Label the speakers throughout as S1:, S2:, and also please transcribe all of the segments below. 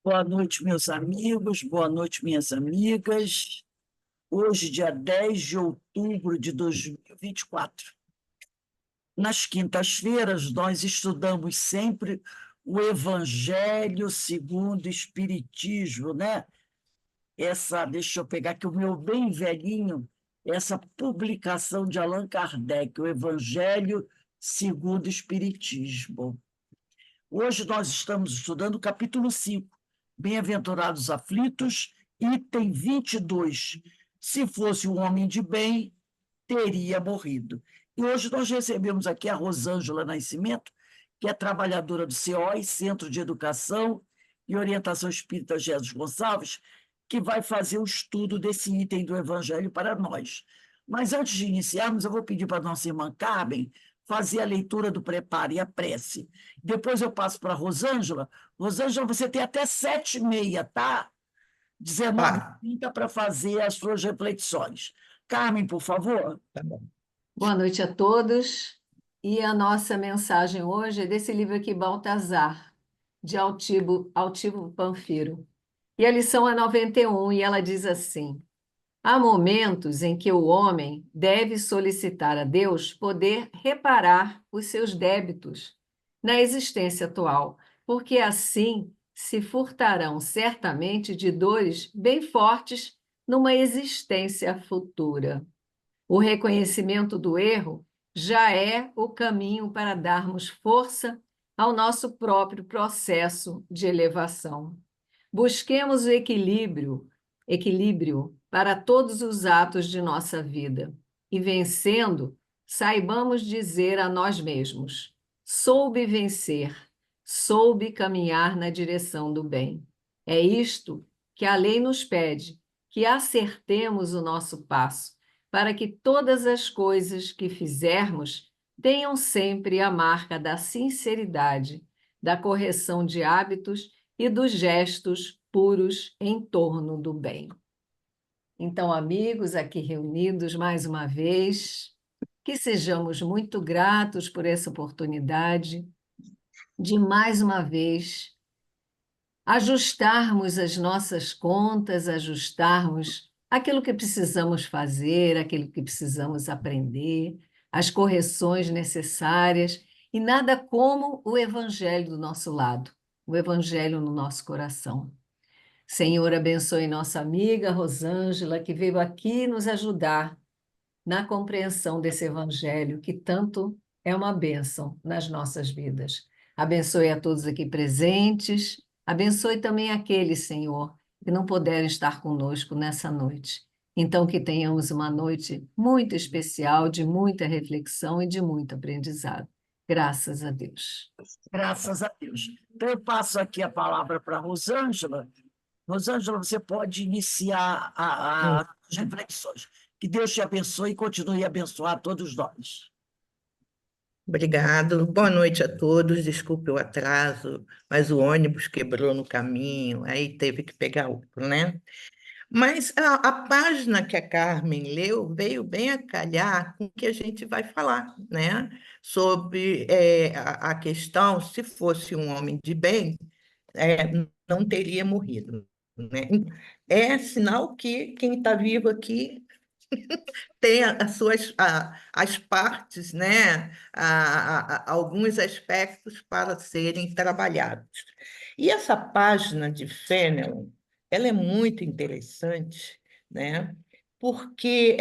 S1: Boa noite, meus amigos, boa noite, minhas amigas. Hoje, dia 10 de outubro de 2024. Nas quintas-feiras, nós estudamos sempre o Evangelho segundo o Espiritismo, né? Deixa eu pegar aqui o meu bem velhinho, essa publicação de Allan Kardec, o Evangelho segundo o Espiritismo. Hoje nós estamos estudando o capítulo 5, Bem-aventurados aflitos, item 22. Se fosse um homem de bem, teria morrido. E hoje nós recebemos aqui a Rosângela Nascimento, que é trabalhadora do COI, Centro de Educação e Orientação Espírita Jesus Gonçalves, que vai fazer o estudo desse item do Evangelho para nós. Mas antes de iniciarmos, eu vou pedir para a nossa irmã Carmen fazer a leitura do preparo e a prece. Depois eu passo para a Rosângela. Rosângela, você tem até 7h30, tá?
S2: Tá,
S1: 19h30 para fazer as suas reflexões. Carmen, por favor.
S2: tá bom.
S3: Boa noite a todos. E a nossa mensagem hoje é desse livro aqui, Baltazar, de Altivo Panfiro. E a lição é 91, e ela diz assim: há momentos em que o homem deve solicitar a Deus poder reparar os seus débitos na existência atual, porque assim se furtarão certamente de dores bem fortes numa existência futura. O reconhecimento do erro já é o caminho para darmos força ao nosso próprio processo de elevação. Busquemos o equilíbrio para todos os atos de nossa vida e, vencendo, saibamos dizer a nós mesmos: soube vencer, soube caminhar na direção do bem. É isto que a lei nos pede, que acertemos o nosso passo, para que todas as coisas que fizermos tenham sempre a marca da sinceridade, da correção de hábitos e dos gestos puros em torno do bem. Então, amigos, aqui reunidos mais uma vez, que sejamos muito gratos por essa oportunidade de mais uma vez ajustarmos as nossas contas, ajustarmos aquilo que precisamos fazer, aquilo que precisamos aprender, as correções necessárias, e nada como o Evangelho do nosso lado, o Evangelho no nosso coração. Senhor, abençoe nossa amiga Rosângela, que veio aqui nos ajudar na compreensão desse Evangelho, que tanto é uma bênção nas nossas vidas. Abençoe a todos aqui presentes, abençoe também aqueles, Senhor, que não puderam estar conosco nessa noite. Então, que tenhamos uma noite muito especial, de muita reflexão e de muito aprendizado. Graças a Deus.
S1: Graças a Deus. Então, eu passo aqui a palavra para a Rosângela. Rosângela, você pode iniciar as reflexões. Que Deus te abençoe e continue a abençoar todos nós.
S2: Obrigado. Boa noite a todos. Desculpe o atraso, mas o ônibus quebrou no caminho, aí teve que pegar outro, né? Mas a página que a Carmen leu veio bem a calhar com o que a gente vai falar, né? Sobre a questão, se fosse um homem de bem, não teria morrido, né? É sinal que quem está vivo aqui tem as partes, né? Alguns aspectos para serem trabalhados. E essa página de Fenelon, ela é muito interessante, né? Porque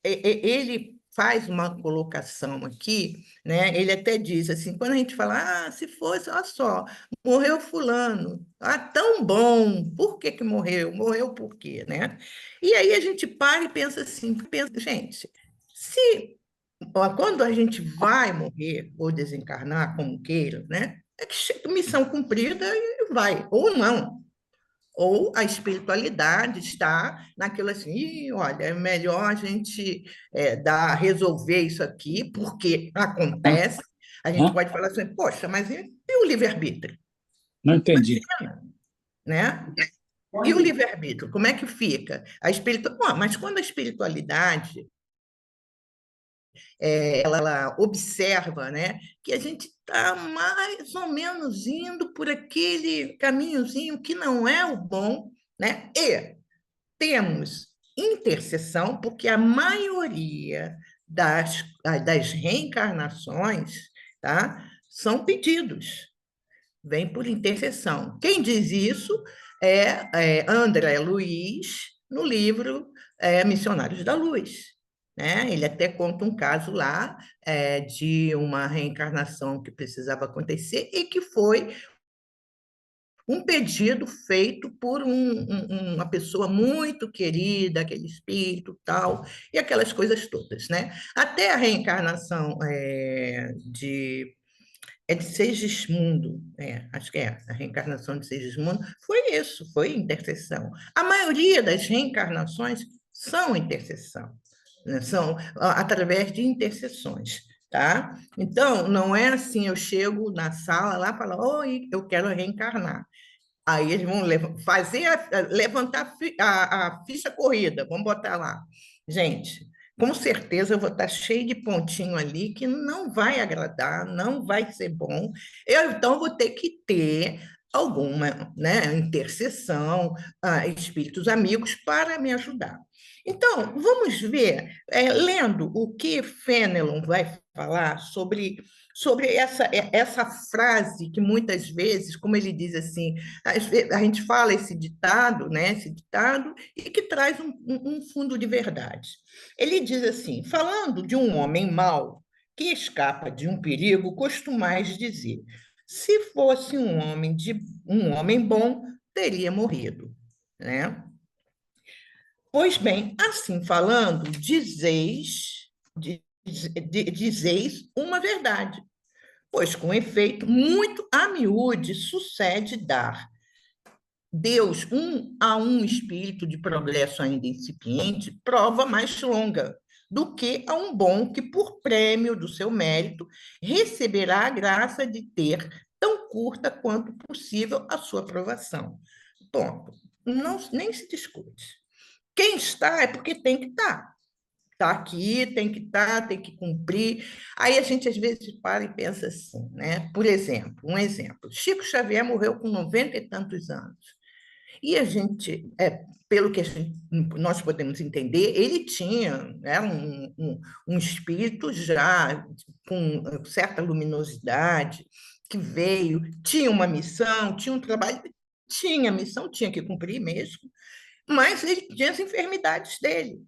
S2: ele faz uma colocação aqui, né? Ele até diz assim, quando a gente fala, se fosse, olha só, morreu fulano, tão bom, por que que morreu? Morreu por quê, né? E aí a gente para e pensa assim, gente, se quando a gente vai morrer ou desencarnar, como queira, né? É que missão cumprida e vai, ou não. Ou a espiritualidade está naquilo assim, olha, é melhor a gente resolver isso aqui, porque acontece. A gente pode falar assim, poxa, mas e o livre-arbítrio?
S4: Não entendi.
S2: Né? E o livre-arbítrio, como é que fica? Mas quando a espiritualidade ela observa, né, que a gente está mais ou menos indo por aquele caminhozinho que não é o bom, né? E temos intercessão, porque a maioria das reencarnações, tá, são pedidos, vem por intercessão. Quem diz isso é André Luiz, no livro Missionários da Luz. Né? Ele até conta um caso lá de uma reencarnação que precisava acontecer e que foi um pedido feito por uma pessoa muito querida, aquele espírito tal, e aquelas coisas todas. Né? Até a reencarnação de Segismundo, acho que a reencarnação de Segismundo, foi isso, foi intercessão. A maioria das reencarnações são intercessão, né? São através de intercessões, tá? Então, não é assim, eu chego na sala lá e falo, oi, eu quero reencarnar. Aí eles vão levantar a ficha corrida, vamos botar lá. Gente, com certeza eu vou estar cheio de pontinho ali que não vai agradar, não vai ser bom. Eu, então, vou ter que ter alguma, né, intercessão, espíritos amigos para me ajudar. Então, vamos ver, lendo o que Fenelon vai falar sobre essa frase que muitas vezes, como ele diz assim, a gente fala esse ditado, né, esse ditado, e que traz um fundo de verdade. Ele diz assim, falando de um homem mau que escapa de um perigo, costumais dizer, se fosse um homem bom, teria morrido, né? Pois bem, assim falando, dizeis uma verdade, pois, com efeito, muito a miúde sucede dar Deus a um espírito de progresso ainda incipiente, prova mais longa do que a um bom que, por prêmio do seu mérito, receberá a graça de ter tão curta quanto possível a sua aprovação. Ponto. Não, nem se discute. Quem está é porque tem que estar. Está aqui, tem que estar, tem que cumprir. Aí a gente, às vezes, para e pensa assim, né? Por exemplo, um exemplo. Chico Xavier morreu com 90 e tantos anos. E a gente, pelo que nós podemos entender, ele tinha, né, um espírito já com certa luminosidade, que veio, tinha uma missão, tinha um trabalho, tinha missão, tinha que cumprir mesmo, mas ele tinha as enfermidades dele.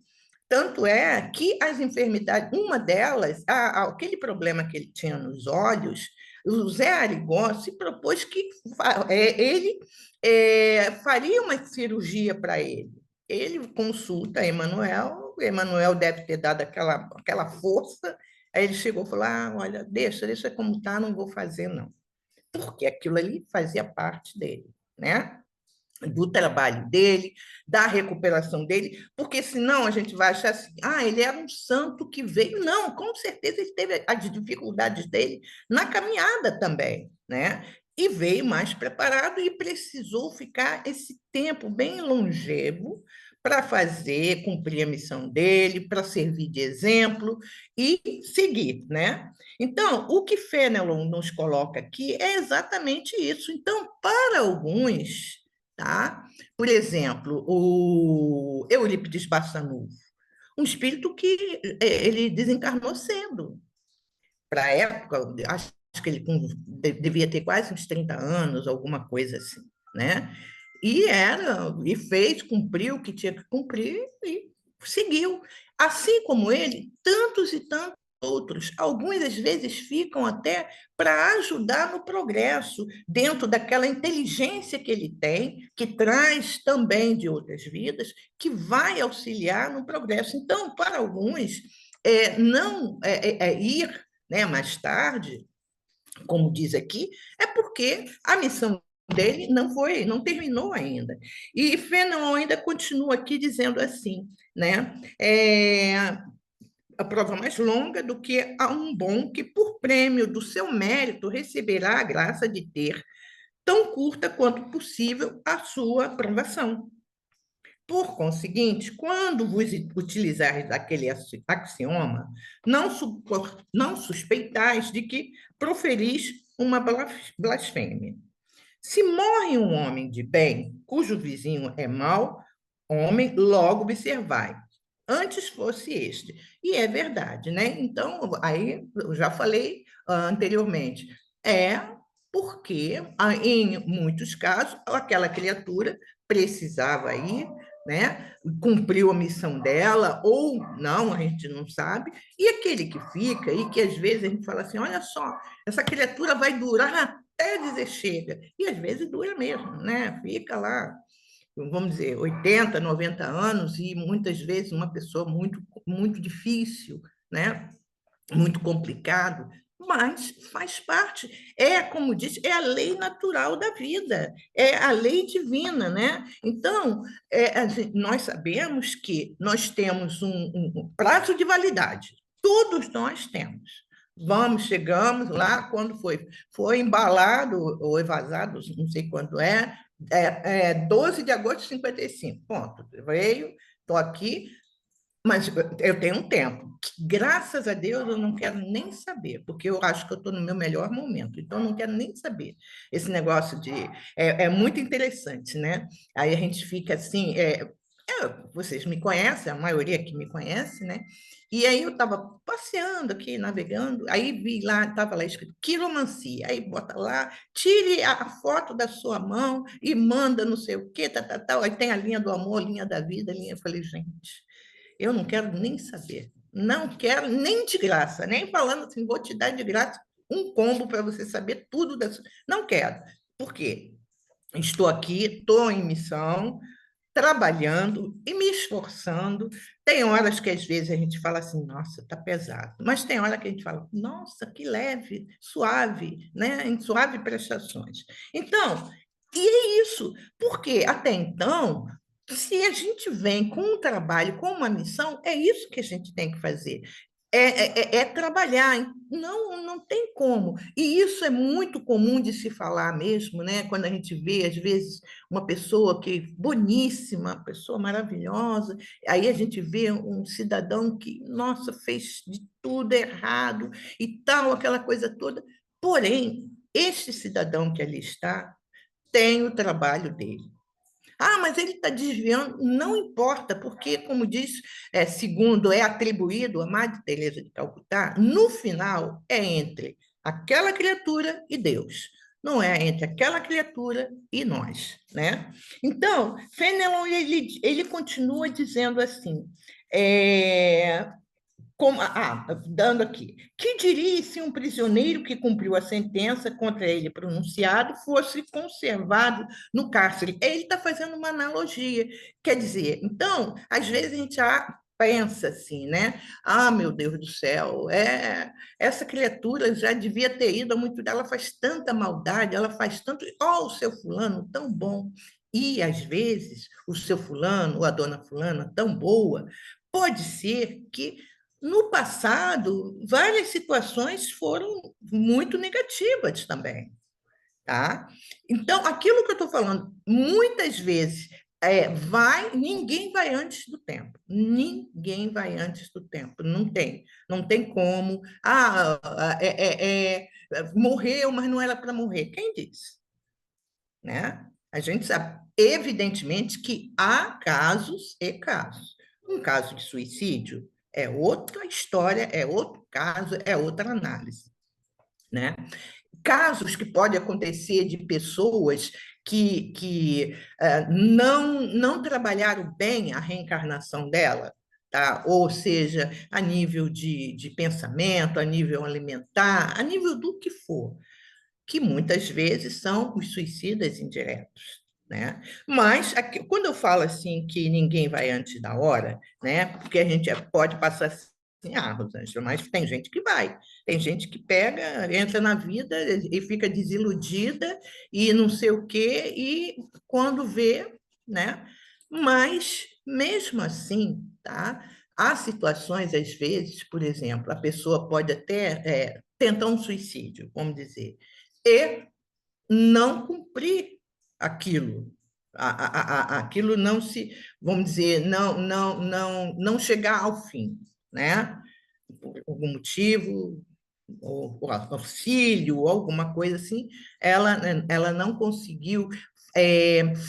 S2: Tanto é que as enfermidades, uma delas, aquele problema que ele tinha nos olhos, o Zé Arigó se propôs que ele faria uma cirurgia para ele. Ele consulta Emanuel deve ter dado aquela força, aí ele chegou e falou, olha, deixa como está, não vou fazer, não. Porque aquilo ali fazia parte dele, né? Do trabalho dele, da recuperação dele, porque senão a gente vai achar assim, ele era um santo que veio. Não, com certeza ele teve as dificuldades dele na caminhada também, né? E veio mais preparado e precisou ficar esse tempo bem longevo para cumprir a missão dele, para servir de exemplo e seguir, né? Então, o que Fenelon nos coloca aqui é exatamente isso. Então, para alguns, tá? Por exemplo, o Eurípides Barçanufo, um espírito que ele desencarnou cedo. Para a época, acho que ele devia ter quase uns 30 anos, alguma coisa assim, né? E fez, cumpriu o que tinha que cumprir e seguiu. Assim como ele, tantos e tantos outros. Alguns, às vezes, ficam até para ajudar no progresso, dentro daquela inteligência que ele tem, que traz também de outras vidas, que vai auxiliar no progresso. Então, para alguns, não ir, né, mais tarde, como diz aqui, é porque a missão dele não terminou ainda. E Fenelon ainda continua aqui dizendo assim, né? A prova mais longa do que a um bom que, por prêmio do seu mérito, receberá a graça de ter, tão curta quanto possível, a sua aprovação. Por conseguinte, quando vos utilizares aquele axioma, não suspeitais de que proferis uma blasfêmia. Se morre um homem de bem, cujo vizinho é mau homem, logo observai. Antes fosse este. E é verdade, né? Então, aí eu já falei anteriormente, porque em muitos casos aquela criatura precisava ir, né? Cumpriu a missão dela ou não, a gente não sabe. E aquele que fica e que às vezes a gente fala assim, olha só, essa criatura vai durar até dizer chega. E às vezes dura mesmo, né? Fica lá, vamos dizer, 80, 90 anos e muitas vezes uma pessoa muito, muito difícil, né? Muito complicado, mas faz parte. É, como disse, é a lei natural da vida, é a lei divina, né? Então, nós sabemos que nós temos um prazo de validade, todos nós temos. Chegamos lá, quando foi embalado ou evasado, não sei quando 12 de agosto de 55, ponto. Veio, estou aqui, mas eu tenho um tempo. Graças a Deus, eu não quero nem saber, porque eu acho que eu estou no meu melhor momento, então eu não quero nem saber. Esse negócio é muito interessante, né? Aí a gente fica assim. Vocês me conhecem, a maioria que me conhece, né? E aí eu estava passeando aqui, navegando, aí vi lá, estava lá escrito quiromancia, aí bota lá, tire a foto da sua mão e manda não sei o quê, tal. Aí tem a linha do amor, linha da vida, linha. Eu falei, gente, eu não quero nem saber. Não quero nem de graça, nem falando assim, vou te dar de graça um combo para você saber tudo dessa. Não quero. Por quê? Estou aqui, estou em missão, trabalhando e me esforçando. Tem horas que às vezes a gente fala assim, nossa, está pesado. Mas tem hora que a gente fala, nossa, que leve, suave, né? Em suave prestações. Então, e é isso, porque até então se a gente vem com um trabalho, com uma missão, é isso que a gente tem que fazer. É trabalhar, não tem como. E isso é muito comum de se falar mesmo, né? Quando a gente vê, às vezes, uma pessoa que boníssima, uma pessoa maravilhosa, aí a gente vê um cidadão que, nossa, fez de tudo errado e tal, aquela coisa toda. Porém, este cidadão que ali está tem o trabalho dele. Ah, mas ele está desviando. Não importa, porque, como diz, segundo é atribuído a Madre Teresa de Calcutá, no final é entre aquela criatura e Deus. Não é entre aquela criatura e nós, né? Então, Fenelon, ele continua dizendo assim, dando aqui. Que diria se um prisioneiro que cumpriu a sentença contra ele pronunciado fosse conservado no cárcere? Ele está fazendo uma analogia. Quer dizer, então, às vezes a gente pensa assim, né? Ah, meu Deus do céu, essa criatura já devia ter ido há muito, ela faz tanta maldade, ela faz tanto. O seu fulano tão bom. E, às vezes, o seu fulano ou a dona fulana tão boa, pode ser que no passado, várias situações foram muito negativas também, tá? Então, aquilo que eu estou falando, muitas vezes ninguém vai antes do tempo, ninguém vai antes do tempo, não tem como. Morreu, mas não era para morrer. Quem disse? Né? A gente sabe, evidentemente, que há casos e casos. Um caso de suicídio é outra história, é outro caso, é outra análise, né? Casos que podem acontecer de pessoas que não trabalharam bem a reencarnação dela, tá? Ou seja, a nível de pensamento, a nível alimentar, a nível do que for, que muitas vezes são os suicidas indiretos, né? Mas aqui, quando eu falo assim que ninguém vai antes da hora, né? Porque a gente pode passar assim, Rosângela, mas tem gente que vai, tem gente que pega, entra na vida e fica desiludida e não sei o quê, e quando vê, né? Mas mesmo assim, tá? Há situações, às vezes, por exemplo, a pessoa pode até tentar um suicídio, vamos dizer, e não cumprir aquilo, aquilo não se, vamos dizer, não chegar ao fim, né? Por algum motivo, ou auxílio, ou alguma coisa assim, ela não conseguiu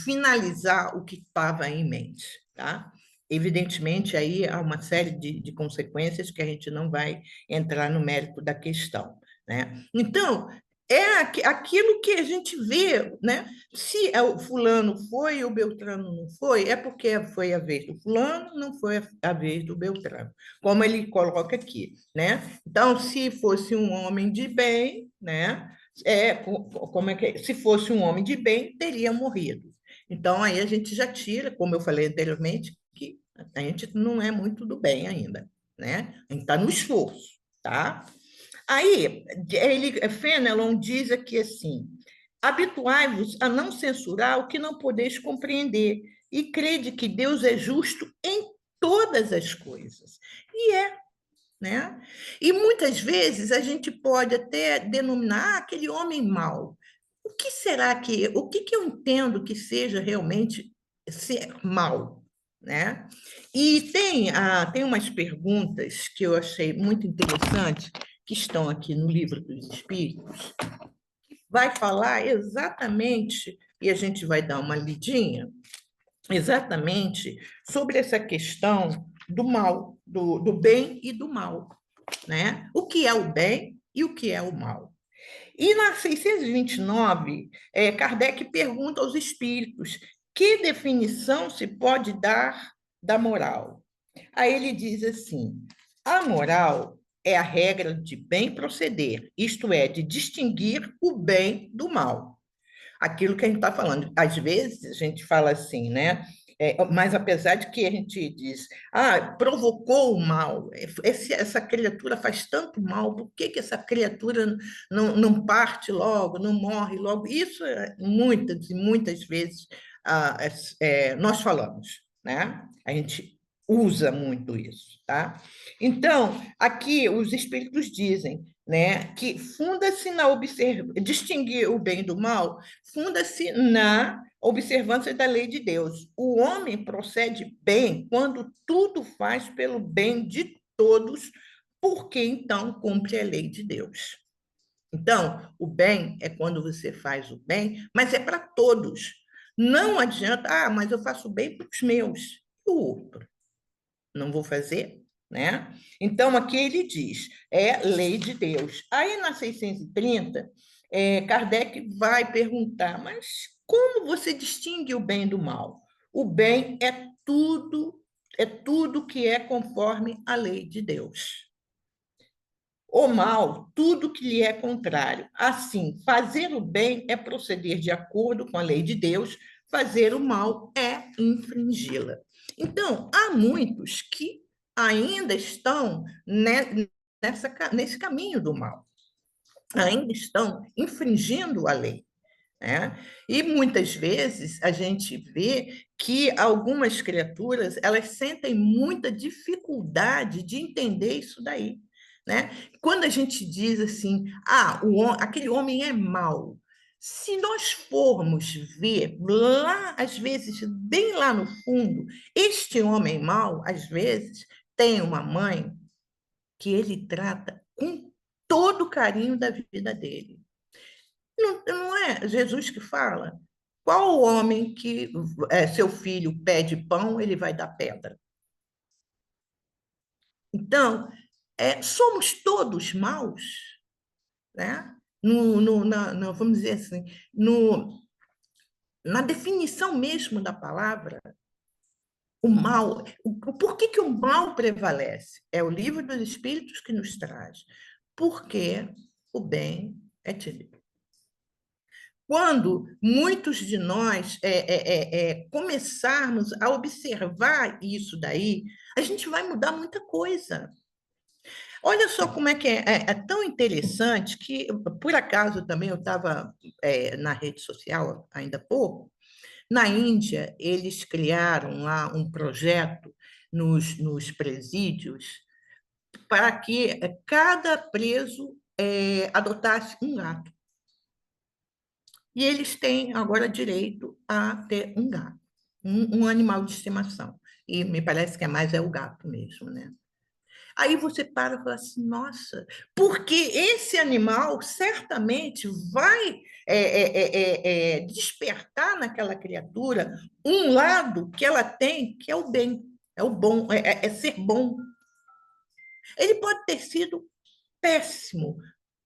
S2: finalizar o que estava em mente, tá? Evidentemente, aí há uma série de consequências que a gente não vai entrar no mérito da questão, né? Então, é aquilo que a gente vê, né? Se o fulano foi e o Beltrano não foi, é porque foi a vez do fulano, não foi a vez do Beltrano, como ele coloca aqui, né? Então, se fosse um homem de bem, né? Como é que é? Se fosse um homem de bem, teria morrido. Então, aí a gente já tira, como eu falei anteriormente, que a gente não é muito do bem ainda, né? A gente está no esforço, tá? Aí, Fenelon diz aqui assim: habituai-vos a não censurar o que não podeis compreender, e crede que Deus é justo em todas as coisas. E né? E muitas vezes a gente pode até denominar aquele homem mau. O que eu entendo que seja realmente ser mal, né? E tem umas perguntas que eu achei muito interessantes que estão aqui no Livro dos Espíritos, vai falar exatamente, e a gente vai dar uma lidinha, exatamente sobre essa questão do mal, do bem e do mal, né? O que é o bem e o que é o mal. E na 629, Kardec pergunta aos espíritos que definição se pode dar da moral. Aí ele diz assim: a moral é a regra de bem proceder, isto é, de distinguir o bem do mal. Aquilo que a gente está falando. Às vezes a gente fala assim, né? Mas apesar de que a gente diz, provocou o mal, essa criatura faz tanto mal, por que essa criatura não parte logo, não morre logo? Isso muitas e muitas vezes nós falamos, né? A gente usa muito isso, tá? Então, aqui os espíritos dizem, né, que funda-se na distinguir o bem do mal, funda-se na observância da lei de Deus. O homem procede bem quando tudo faz pelo bem de todos, porque então cumpre a lei de Deus. Então, o bem é quando você faz o bem, mas é para todos. Não adianta, mas eu faço bem para os meus. E o outro? Não vou fazer? Né? Então, aqui ele diz, é lei de Deus. Aí, na 630, Kardec vai perguntar, mas como você distingue o bem do mal? O bem é tudo que é conforme a lei de Deus. O mal, tudo que lhe é contrário. Assim, fazer o bem é proceder de acordo com a lei de Deus, fazer o mal é infringi-la. Então, há muitos que ainda estão nesse caminho do mal, ainda estão infringindo a lei, né? E muitas vezes a gente vê que algumas criaturas elas sentem muita dificuldade de entender isso daí, né? Quando a gente diz assim, aquele homem é mau, se nós formos ver lá, às vezes, bem lá no fundo, este homem mau, às vezes, tem uma mãe que ele trata com todo o carinho da vida dele. Não é Jesus que fala? Qual o homem que seu filho pede pão, ele vai dar pedra? Então, somos todos maus, né? Vamos dizer assim, na definição mesmo da palavra, o mal. Por que o mal prevalece? É o livro dos Espíritos que nos traz. Porque o bem é tímido. Quando muitos de nós começarmos a observar isso daí, a gente vai mudar muita coisa. Olha só como é que é tão interessante que, por acaso, também eu estava na rede social ainda há pouco. Na Índia, eles criaram lá um projeto nos presídios para que cada preso adotasse um gato. E eles têm agora direito a ter um gato, um animal de estimação. E me parece que é mais o gato mesmo, né? Aí você para e fala assim, nossa, porque esse animal certamente vai despertar naquela criatura um lado que ela tem, que é o bem, é o bom, é ser bom. Ele pode ter sido péssimo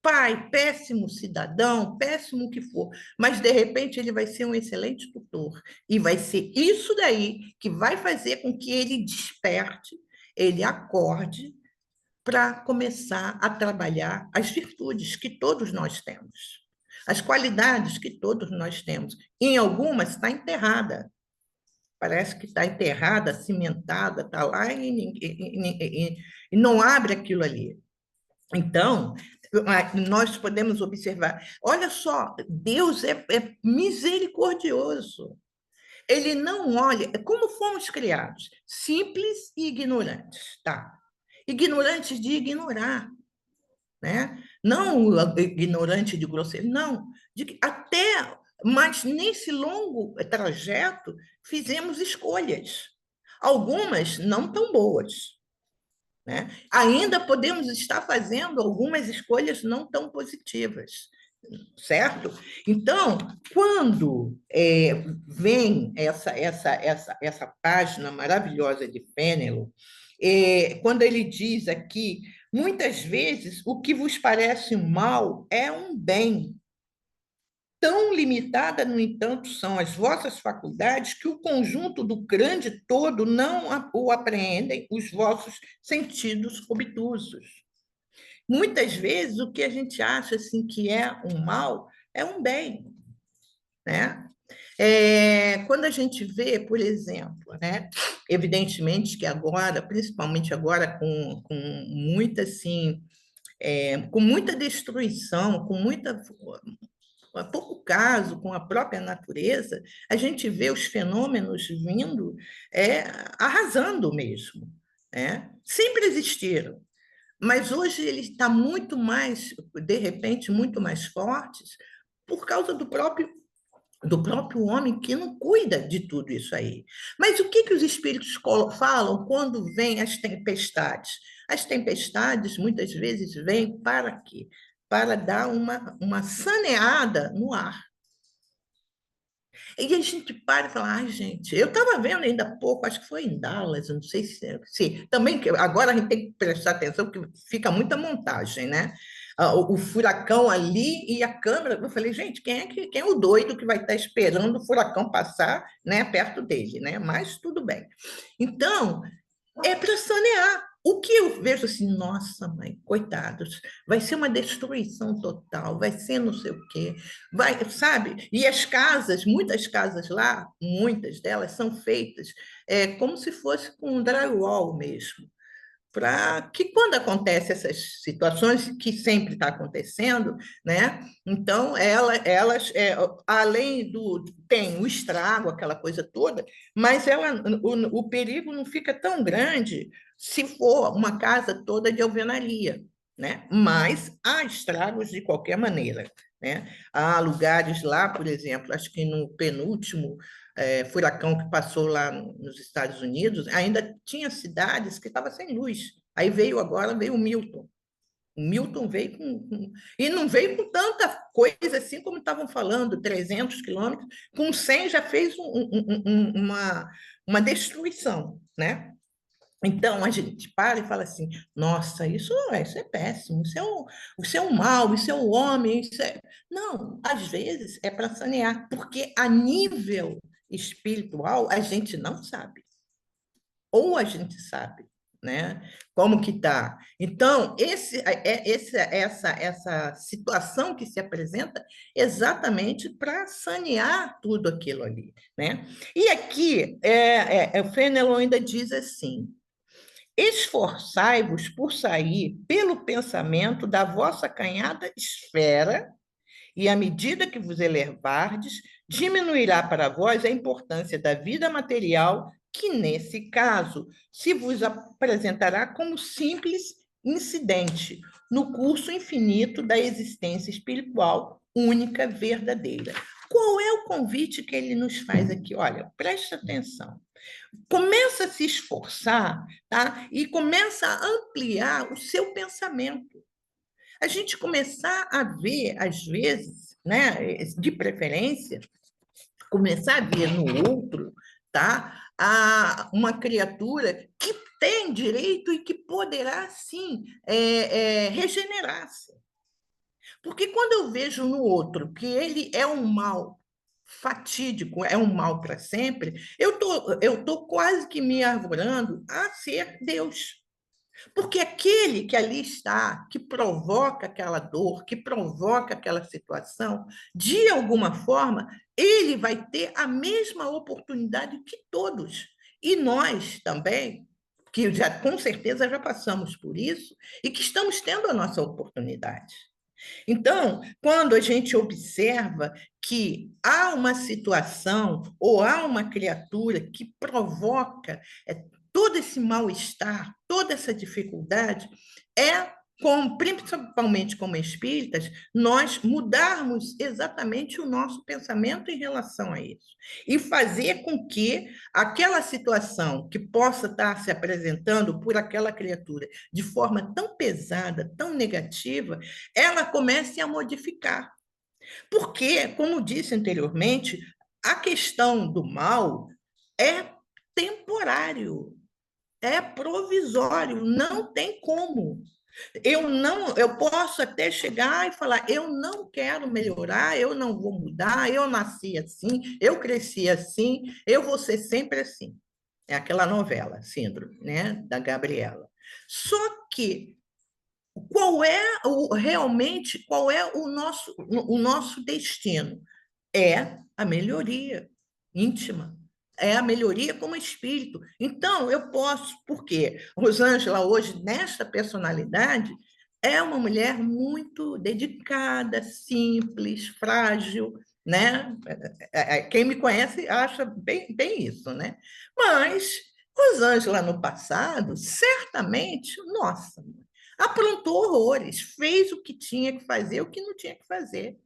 S2: pai, péssimo cidadão, péssimo o que for, mas de repente ele vai ser um excelente tutor e vai ser isso daí que vai fazer com que ele desperte, ele acorde para começar a trabalhar as virtudes que todos nós temos, as qualidades que todos nós temos. Em algumas está enterrada, parece que está enterrada, cimentada, está lá e não abre aquilo ali. Então, nós podemos observar, olha só, Deus é misericordioso. Ele não olha, como fomos criados, simples e ignorantes, tá? Ignorantes de ignorar, né? Não ignorante de grosseiro, não. Até, mas nesse longo trajeto, fizemos escolhas. Algumas não tão boas, né? Ainda podemos estar fazendo algumas escolhas não tão positivas, certo? Então, quando vem essa página maravilhosa de Fénelon, quando ele diz aqui, muitas vezes o que vos parece um mal é um bem. Tão limitada, no entanto, são as vossas faculdades que o conjunto do grande todo não o apreendem os vossos sentidos obtusos. Muitas vezes o que a gente acha assim que é um mal é um bem, né? Quando a gente vê, por exemplo, né, evidentemente que agora, principalmente agora com muita assim, com muita destruição, com muita a pouco caso com a própria natureza, a gente vê os fenômenos vindo arrasando mesmo, né? Sempre existiram, mas hoje ele está muito mais, de repente, muito mais fortes por causa do próprio homem que não cuida de tudo isso aí. Mas o que os espíritos falam quando vêm as tempestades? As tempestades, muitas vezes, vêm para quê? Para dar uma saneada no ar. E a gente para e fala, ai, gente, eu estava vendo ainda há pouco, acho que foi em Dallas, eu não sei se também, agora a gente tem que prestar atenção, porque fica muita montagem, né? O furacão ali e a câmera, eu falei, gente, quem é o doido que vai estar esperando o furacão passar, né, perto dele, né? Mas tudo bem. Então, é para sanear. O que eu vejo assim, nossa, mãe, coitados, vai ser uma destruição total, vai ser não sei o quê, vai, sabe? E as casas, muitas casas lá, muitas delas são feitas como se fosse com um drywall mesmo, para que quando acontecem essas situações, que sempre está acontecendo, né? Então, elas além tem o estrago, aquela coisa toda, mas o perigo não fica tão grande se for uma casa toda de alvenaria, né? Mas há estragos de qualquer maneira, né? Há lugares lá, por exemplo, acho que no penúltimo furacão que passou lá nos Estados Unidos, ainda tinha cidades que estavam sem luz. Aí veio o Milton. O Milton veio e não veio com tanta coisa assim como estavam falando, 300 quilômetros, com 100 já fez uma destruição, né? Então, a gente para e fala assim, nossa, isso é péssimo, isso é um mal, isso é um homem, isso é... Não, às vezes é para sanear, porque a nível espiritual a gente não sabe, ou a gente sabe, né? Como que está. Então, essa situação que se apresenta exatamente para sanear tudo aquilo ali, né? E aqui, o Fénelon ainda diz assim, esforçai-vos por sair pelo pensamento da vossa acanhada esfera, e à medida que vos elevardes, diminuirá para vós a importância da vida material, que, nesse caso, se vos apresentará como simples incidente no curso infinito da existência espiritual única, verdadeira. Qual é o convite que ele nos faz aqui? Olha, preste atenção. Começa a se esforçar, tá? E começa a ampliar o seu pensamento. A gente começar a ver, às vezes, né, de preferência, começar a ver no outro, tá? Uma criatura que tem direito e que poderá, sim, regenerar-se. Porque quando eu vejo no outro que ele é um mal fatídico, é um mal para sempre, eu tô quase que me arvorando a ser Deus. Porque aquele que ali está, que provoca aquela dor, que provoca aquela situação, de alguma forma, ele vai ter a mesma oportunidade que todos. E nós também, que já com certeza já passamos por isso, e que estamos tendo a nossa oportunidade. Então, quando a gente observa que há uma situação ou há uma criatura que provoca todo esse mal-estar, toda essa dificuldade, principalmente como espíritas, nós mudarmos exatamente o nosso pensamento em relação a isso e fazer com que aquela situação que possa estar se apresentando por aquela criatura de forma tão pesada, tão negativa, ela comece a modificar. Porque, como disse anteriormente, a questão do mal é temporário, é provisório, não tem como. Eu posso até chegar e falar, eu não quero melhorar, eu não vou mudar, eu nasci assim, eu cresci assim, eu vou ser sempre assim. É aquela novela, Síndrome, né, da Gabriela. Só que qual é o nosso destino? É a melhoria íntima, é a melhoria como espírito. Então, eu posso, porque Rosângela, hoje, nesta personalidade, é uma mulher muito dedicada, simples, frágil, né? Quem me conhece acha bem isso, né? Mas Rosângela, no passado, certamente, nossa, aprontou horrores, fez o que tinha que fazer, o que não tinha que fazer.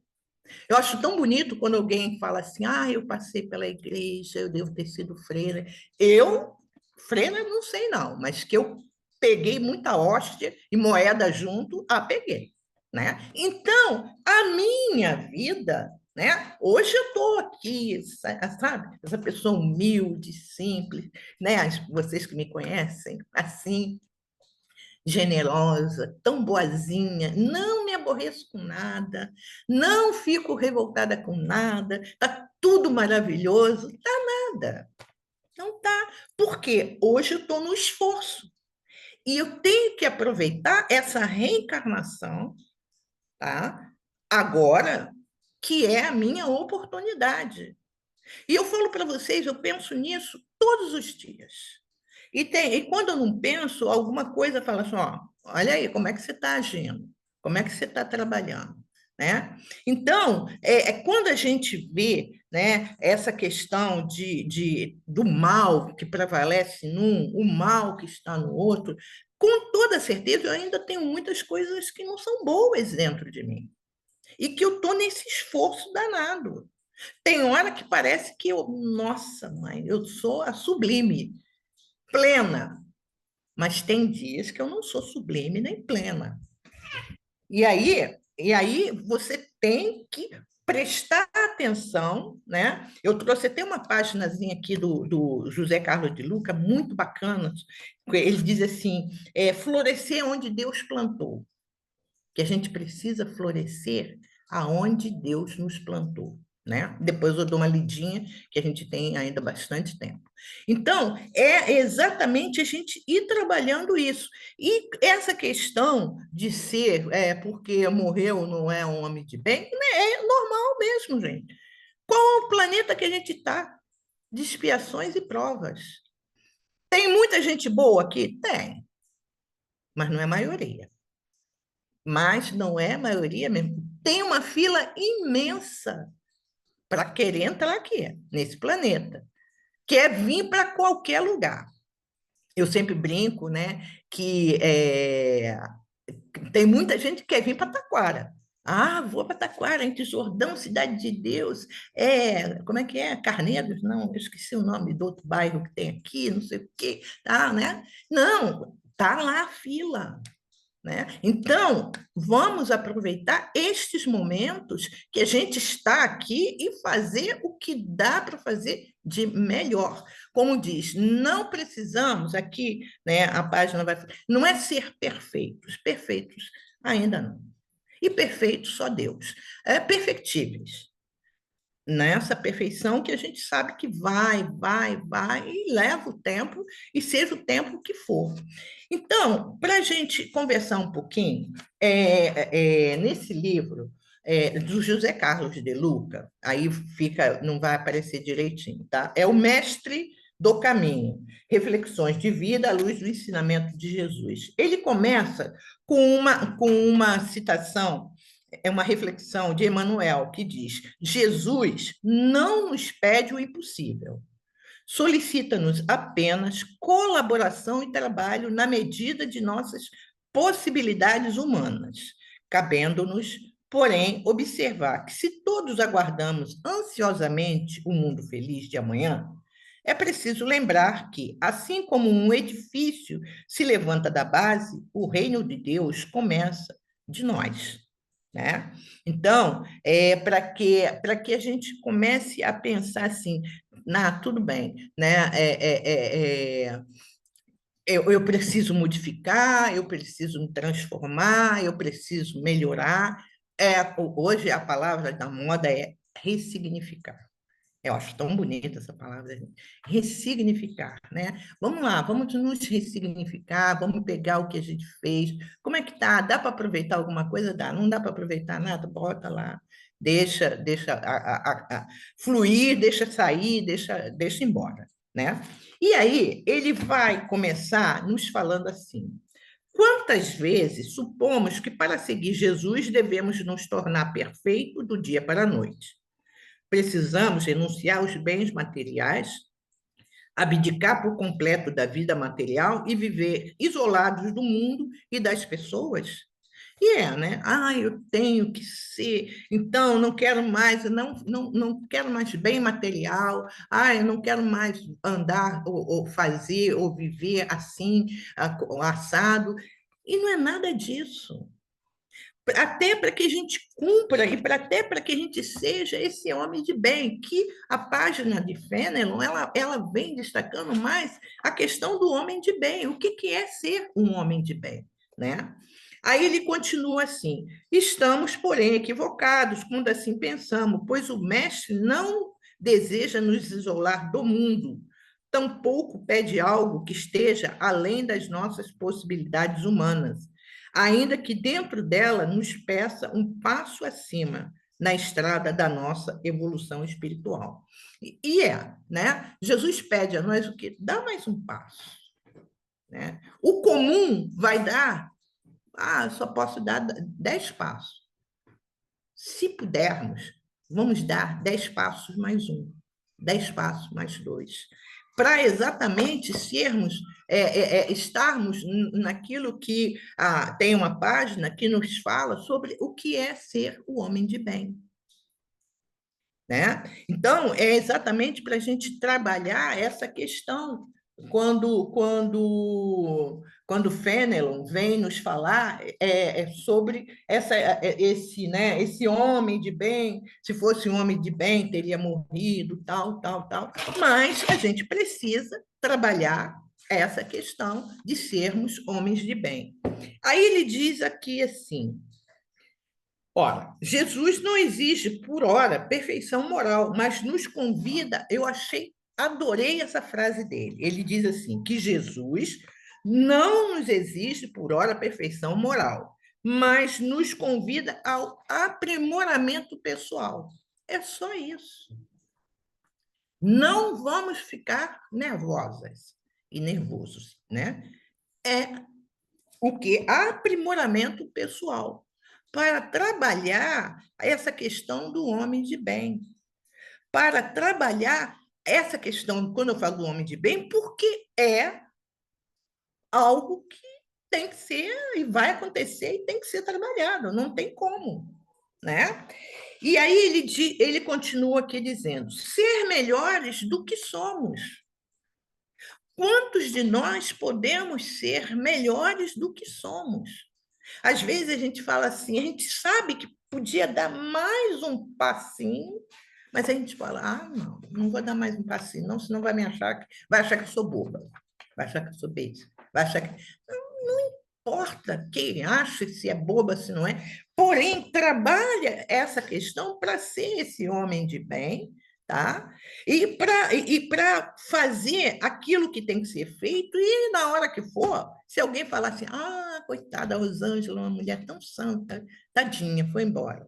S2: Eu acho tão bonito quando alguém fala assim, eu passei pela igreja, eu devo ter sido freira. Freira, não sei não, mas que eu peguei muita hóstia e moeda junto, peguei, né? Então, a minha vida, né? Hoje eu estou aqui, sabe? Essa pessoa humilde, simples, né? Vocês que me conhecem, assim, generosa, tão boazinha, não me aborreço com nada, não fico revoltada com nada, tá tudo maravilhoso, tá nada. Não tá, porque hoje eu estou no esforço e eu tenho que aproveitar essa reencarnação, tá? Agora que é a minha oportunidade. E eu falo para vocês, eu penso nisso todos os dias. E quando eu não penso, alguma coisa fala assim, olha aí, como é que você está agindo? Como é que você está trabalhando? Né? Então, quando a gente vê, né, essa questão do mal que prevalece num, o mal que está no outro, com toda certeza eu ainda tenho muitas coisas que não são boas dentro de mim. E que eu estou nesse esforço danado. Tem hora que parece que nossa, mãe, eu sou a sublime, plena. Mas tem dias que eu não sou sublime nem plena. E aí você tem que prestar atenção, né? Eu trouxe até uma paginazinha aqui do José Carlos de Luca, muito bacana. Ele diz assim, florescer onde Deus plantou, que a gente precisa florescer aonde Deus nos plantou. Né? Depois eu dou uma lidinha, que a gente tem ainda bastante tempo. Então, é exatamente a gente ir trabalhando isso. E essa questão de ser, porque morreu, não é um homem de bem, né? É normal mesmo, gente. Qual é o planeta que a gente está? De expiações e provas. Tem muita gente boa aqui? Tem, mas não é maioria. Mas não é maioria mesmo. Tem uma fila imensa para querer entrar aqui, nesse planeta. Quer vir para qualquer lugar. Eu sempre brinco, né, que tem muita gente que quer vir para Taquara. Ah, vou para Taquara, entre Jordão, Cidade de Deus, como é que é? Carneiros? Não, eu esqueci o nome do outro bairro que tem aqui, não sei o quê, tá, né? Não, tá lá a fila, né? Então, vamos aproveitar estes momentos que a gente está aqui e fazer o que dá para fazer de melhor. Como diz, não precisamos aqui, né, a página vai... Não é ser perfeitos ainda não. E perfeito só Deus. Perfectíveis. Nessa perfeição que a gente sabe que vai, e leva o tempo, e seja o tempo que for. Então, para a gente conversar um pouquinho, nesse livro do José Carlos de Luca, aí fica, não vai aparecer direitinho, tá? É o Mestre do Caminho, Reflexões de Vida à Luz do Ensinamento de Jesus. Ele começa com uma citação, é uma reflexão de Emmanuel, que diz: Jesus não nos pede o impossível, solicita-nos apenas colaboração e trabalho na medida de nossas possibilidades humanas, cabendo-nos, porém, observar que se todos aguardamos ansiosamente o mundo feliz de amanhã, é preciso lembrar que, assim como um edifício se levanta da base, o reino de Deus começa de nós, né? Então, para que a gente comece a pensar assim, tudo bem, né? Eu preciso modificar, eu preciso me transformar, eu preciso melhorar. Hoje a palavra da moda é ressignificar. Eu acho tão bonita essa palavra, ressignificar, né? Vamos lá, vamos nos ressignificar, vamos pegar o que a gente fez. Como é que tá? Dá para aproveitar alguma coisa? Dá. Não dá para aproveitar nada? Bota lá, deixa fluir, deixa sair, deixa embora, né? E aí ele vai começar nos falando assim: quantas vezes supomos que para seguir Jesus devemos nos tornar perfeitos do dia para a noite? Precisamos renunciar aos bens materiais, abdicar por completo da vida material e viver isolados do mundo e das pessoas? Né? Eu tenho que ser, então não quero mais, não quero mais bem material, eu não quero mais andar ou fazer ou viver assim, assado. E não é nada disso. Até para que a gente cumpra e até para que a gente seja esse homem de bem, que a página de Fenelon, ela vem destacando mais a questão do homem de bem, o que é ser um homem de bem, né? Aí ele continua assim: estamos, porém, equivocados quando assim pensamos, pois o mestre não deseja nos isolar do mundo, tampouco pede algo que esteja além das nossas possibilidades humanas, ainda que dentro dela nos peça um passo acima na estrada da nossa evolução espiritual. Né? Jesus pede a nós o quê? Dá mais um passo, né? O comum vai dar, eu só posso dar 10 passos. Se pudermos, vamos dar 10 passos mais um, 10 passos mais dois, para exatamente estarmos naquilo que tem uma página que nos fala sobre o que é ser o homem de bem. Né? Então, é exatamente para a gente trabalhar essa questão. Quando Fenelon vem nos falar sobre esse homem de bem, se fosse um homem de bem, teria morrido, tal. Mas a gente precisa trabalhar essa questão de sermos homens de bem. Aí ele diz aqui assim: ora, Jesus não exige, por hora, perfeição moral, mas nos convida. Adorei essa frase dele. Ele diz assim: que Jesus não nos exige, por hora, perfeição moral, mas nos convida ao aprimoramento pessoal. É só isso. Não vamos ficar nervosas e nervosos, né? É o que? Aprimoramento pessoal, para trabalhar essa questão do homem de bem, para trabalhar essa questão, quando eu falo do homem de bem, porque é algo que tem que ser e vai acontecer e tem que ser trabalhado, não tem como, né? E aí ele continua aqui dizendo, ser melhores do que somos. Quantos de nós podemos ser melhores do que somos? Às vezes a gente fala assim, a gente sabe que podia dar mais um passinho, mas a gente fala, não vou dar mais um passinho, não, senão vai achar que eu sou boba, vai achar que eu sou besta, vai achar que... Não importa quem acha se é boba, se não é, porém, trabalha essa questão para ser esse homem de bem, tá? E para fazer aquilo que tem que ser feito, e na hora que for, se alguém falar assim, coitada, a Rosângela, uma mulher tão santa, tadinha, foi embora.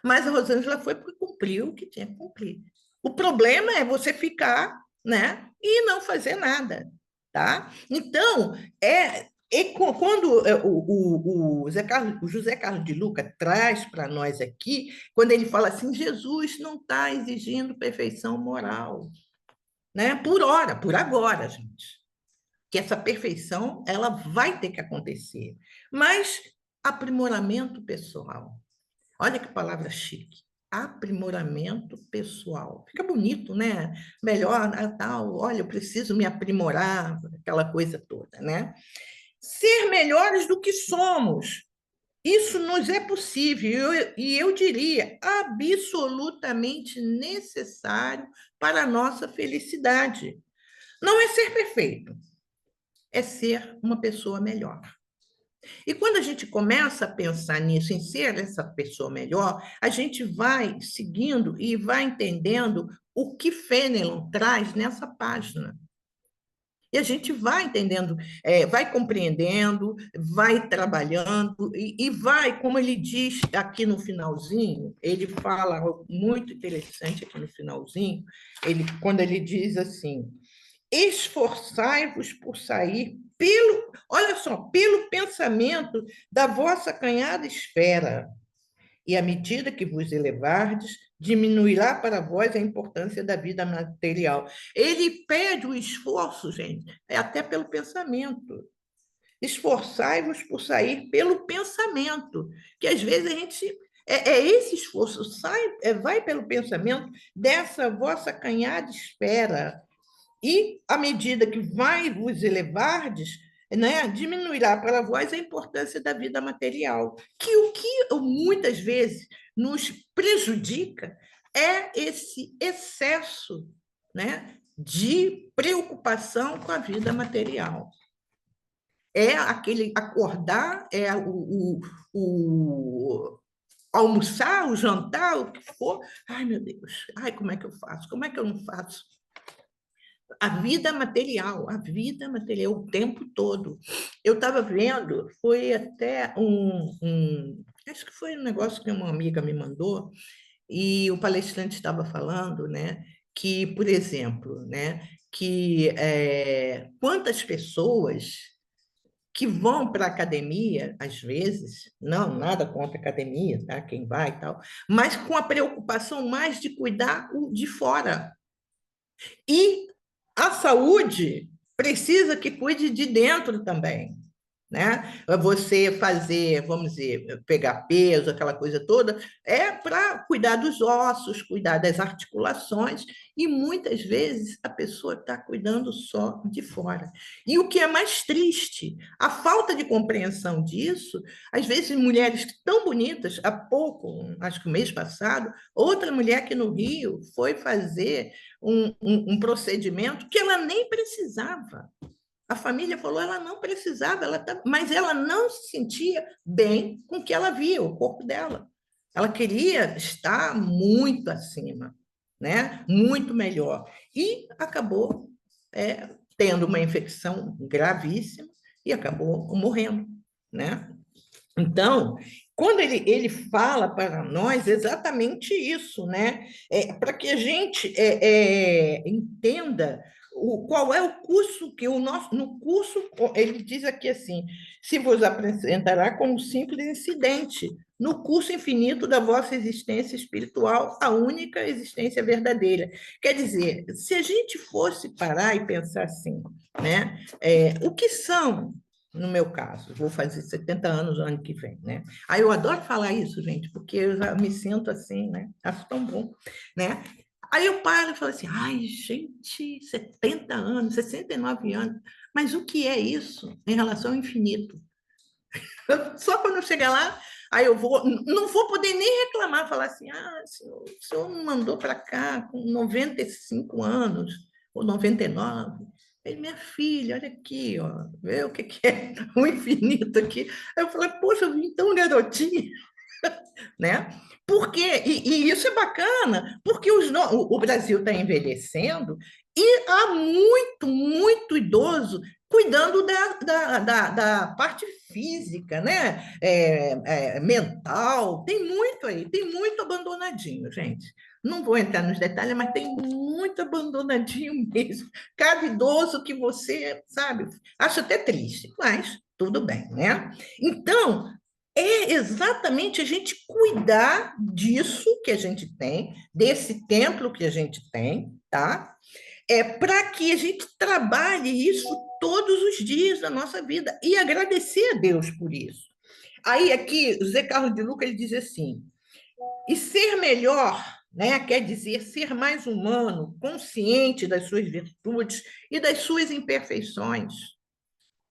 S2: Mas a Rosângela foi porque cumpriu o que tinha que cumprir. O problema é você ficar, né, e não fazer nada, tá? Então, quando o José Carlos de Luca traz para nós aqui, quando ele fala assim, Jesus não está exigindo perfeição moral, né? Por agora, gente. Que essa perfeição ela vai ter que acontecer. Mas aprimoramento pessoal. Olha que palavra chique. Aprimoramento pessoal. Fica bonito, né? Melhor, tal, olha, eu preciso me aprimorar, aquela coisa toda, né? Ser melhores do que somos. Isso nos é possível e eu diria absolutamente necessário para a nossa felicidade. Não é ser perfeito, é ser uma pessoa melhor. E quando a gente começa a pensar nisso, em ser essa pessoa melhor, a gente vai seguindo e vai entendendo o que Fenelon traz nessa página. E a gente vai entendendo, vai compreendendo, vai trabalhando e vai, como ele diz aqui no finalzinho, ele fala algo muito interessante aqui no finalzinho, quando ele diz assim, esforçai-vos por sair olha só, pelo pensamento da vossa acanhada esfera, e à medida que vos elevardes, diminuirá para vós a importância da vida material. Ele pede o esforço, gente, até pelo pensamento. Esforçai-vos por sair pelo pensamento, que às vezes a gente... esse esforço, vai pelo pensamento dessa vossa acanhada esfera, e à medida que vai vos elevardes, né, diminuirá para vós a importância da vida material. Que o que muitas vezes nos prejudica é esse excesso, né, de preocupação com a vida material. É aquele acordar, o almoçar, o jantar, o que for. Ai, meu Deus, como é que eu faço? Como é que eu não faço? A vida material o tempo todo. Eu estava vendo, foi até acho que foi um negócio que uma amiga me mandou, e o palestrante estava falando, né, que, por exemplo, né, que quantas pessoas que vão para a academia, às vezes, não, nada contra a academia, tá? Quem vai e tal, mas com a preocupação mais de cuidar de fora. E a saúde precisa que cuide de dentro também, né? Você fazer, vamos dizer, pegar peso, aquela coisa toda, é para cuidar dos ossos, cuidar das articulações, e muitas vezes a pessoa está cuidando só de fora. E o que é mais triste, a falta de compreensão disso, às vezes mulheres tão bonitas, há pouco, acho que o mês passado, outra mulher aqui no Rio foi fazer um procedimento que ela nem precisava. A família falou que ela não precisava, mas ela não se sentia bem com o que ela via, o corpo dela. Ela queria estar muito acima, né? Muito melhor. E acabou tendo uma infecção gravíssima e acabou morrendo, né? Então, quando ele fala para nós exatamente isso, né? Para que a gente entenda qual é o curso que no curso, ele diz aqui assim, se vos apresentará como simples incidente, no curso infinito da vossa existência espiritual, a única existência verdadeira. Quer dizer, se a gente fosse parar e pensar assim, né? O que são no meu caso, vou fazer 70 anos no ano que vem, né? Aí eu adoro falar isso, gente, porque eu já me sinto assim, né? Acho tão bom, né? Aí eu paro e falo assim, ai, gente, 70 anos, 69 anos, mas o que é isso em relação ao infinito? Só quando eu chegar lá, aí eu vou, não vou poder nem reclamar, falar assim, o senhor me mandou para cá com 95 anos, ou 99. Ele, minha filha, olha aqui, ó, vê o que é o infinito aqui. Aí eu falei, poxa, eu vim tão garotinha, né? Porque, e isso é bacana, porque o Brasil está envelhecendo e há muito, muito idoso cuidando da parte física, né? Mental, tem muito aí, tem muito abandonadinho, gente. Não vou entrar nos detalhes, mas tem muito abandonadinho mesmo. Cada idoso que você, sabe, acha até triste, mas tudo bem, né? Então, é exatamente a gente cuidar disso que a gente tem, desse templo que a gente tem, tá? Para que a gente trabalhe isso todos os dias da nossa vida e agradecer a Deus por isso. Aí aqui, o Zé Carlos de Luca, ele diz assim, e ser melhor, né, quer dizer ser mais humano, consciente das suas virtudes e das suas imperfeições.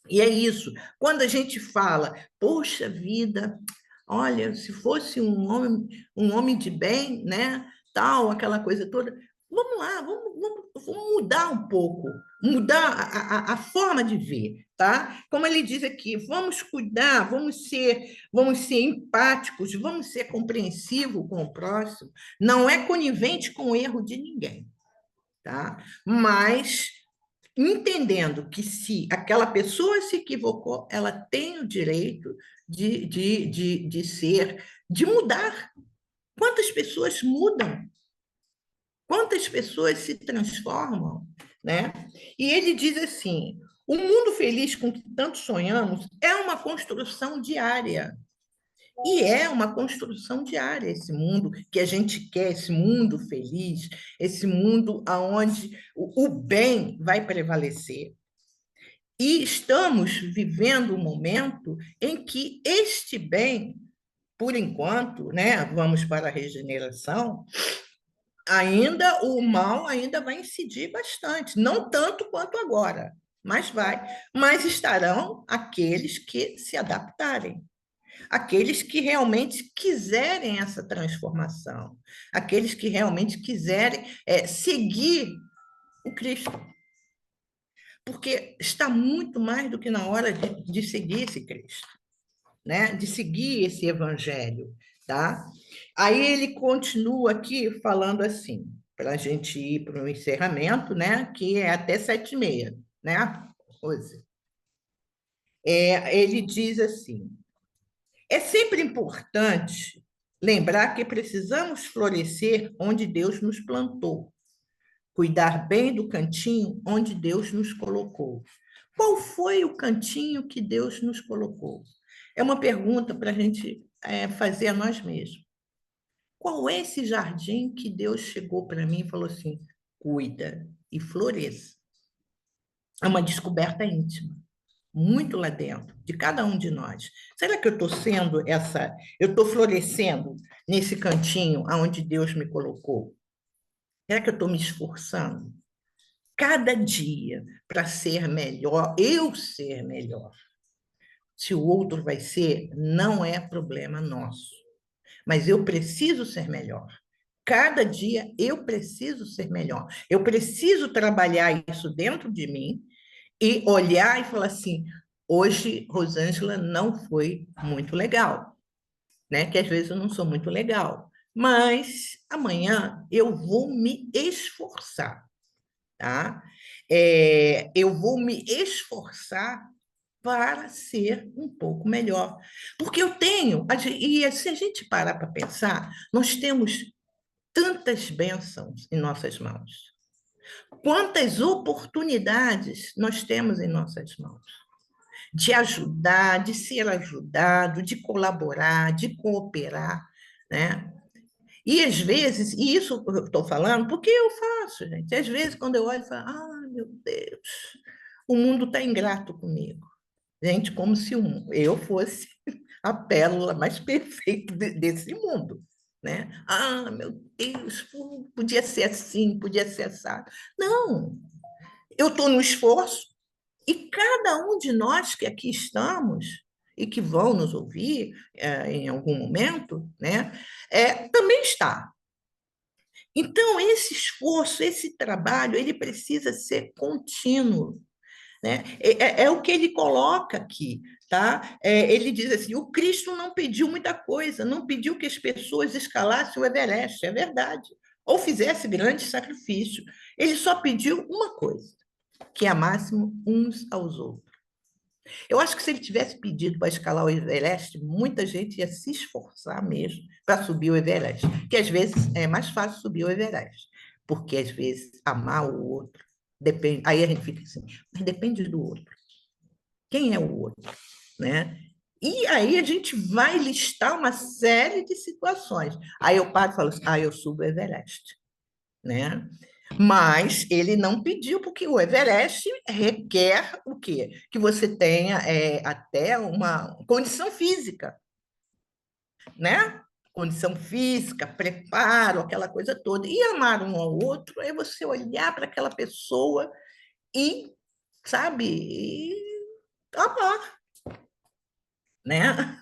S2: E é isso. Quando a gente fala, poxa vida, olha, se fosse um homem de bem, né, tal, aquela coisa toda, vamos lá, vamos mudar um pouco, mudar a forma de ver, tá? Como ele diz aqui, vamos cuidar, vamos ser empáticos, vamos ser compreensivos com o próximo, não é conivente com o erro de ninguém, tá? Mas entendendo que se aquela pessoa se equivocou, ela tem o direito de mudar. Quantas pessoas mudam? Quantas pessoas se transformam, né? E ele diz assim, o mundo feliz com que tanto sonhamos é uma construção diária. E é uma construção diária esse mundo que a gente quer, esse mundo feliz, esse mundo onde o bem vai prevalecer. E estamos vivendo um momento em que este bem, por enquanto, né, vamos para a regeneração, ainda o mal ainda vai incidir bastante, não tanto quanto agora, mas vai. Mas estarão aqueles que se adaptarem, aqueles que realmente quiserem essa transformação, aqueles que realmente quiserem seguir o Cristo. Porque está muito mais do que na hora de seguir esse Cristo, né? De seguir esse evangelho, tá? Aí ele continua aqui falando assim, para a gente ir para o encerramento, né? Que é até 7h30, né, Rose? Ele diz assim, é sempre importante lembrar que precisamos florescer onde Deus nos plantou, cuidar bem do cantinho onde Deus nos colocou. Qual foi o cantinho que Deus nos colocou? É uma pergunta para a gente fazer a nós mesmos. Qual é esse jardim que Deus chegou para mim e falou assim, cuida e floresça? É uma descoberta íntima, muito lá dentro, de cada um de nós. Será que eu estou florescendo nesse cantinho aonde Deus me colocou? Será que eu estou me esforçando? Cada dia para ser melhor, eu ser melhor. Se o outro vai ser, não é problema nosso. Mas eu preciso ser melhor. Cada dia eu preciso ser melhor. Eu preciso trabalhar isso dentro de mim e olhar e falar assim, hoje, Rosângela, não foi muito legal, né? Que às vezes eu não sou muito legal. Mas amanhã eu vou me esforçar, tá? Eu vou me esforçar para ser um pouco melhor. Porque eu tenho, e se a gente parar para pensar, nós temos tantas bênçãos em nossas mãos. Quantas oportunidades nós temos em nossas mãos de ajudar, de ser ajudado, de colaborar, de cooperar, né? E às vezes, e isso eu estou falando porque eu faço, gente. Às vezes, quando eu olho, eu falo, meu Deus, o mundo está ingrato comigo. Gente, como se eu fosse a pérola mais perfeita desse mundo, né? Ah, meu Deus, podia ser assim, podia ser assado. Não, eu estou no esforço e cada um de nós que aqui estamos e que vão nos ouvir em algum momento, né, também está. Então, esse esforço, esse trabalho, ele precisa ser contínuo, né? É o que ele coloca aqui, tá? Ele diz assim: o Cristo não pediu muita coisa, não pediu que as pessoas escalassem o Everest, é verdade, ou fizessem grande sacrifício. Ele só pediu uma coisa: que amassem uns aos outros. Eu acho que se ele tivesse pedido para escalar o Everest, muita gente ia se esforçar mesmo para subir o Everest, que às vezes é mais fácil subir o Everest, porque às vezes amar o outro depende. Aí a gente fica assim, mas depende do outro. Quem é o outro, né? E aí a gente vai listar uma série de situações. Aí eu paro e falo assim, eu subo o Everest, né? Mas ele não pediu, porque o Everest requer o quê? Que você tenha até uma condição física, né? Condição física, preparo, aquela coisa toda. E amar um ao outro é você olhar para aquela pessoa e, sabe, amar, né?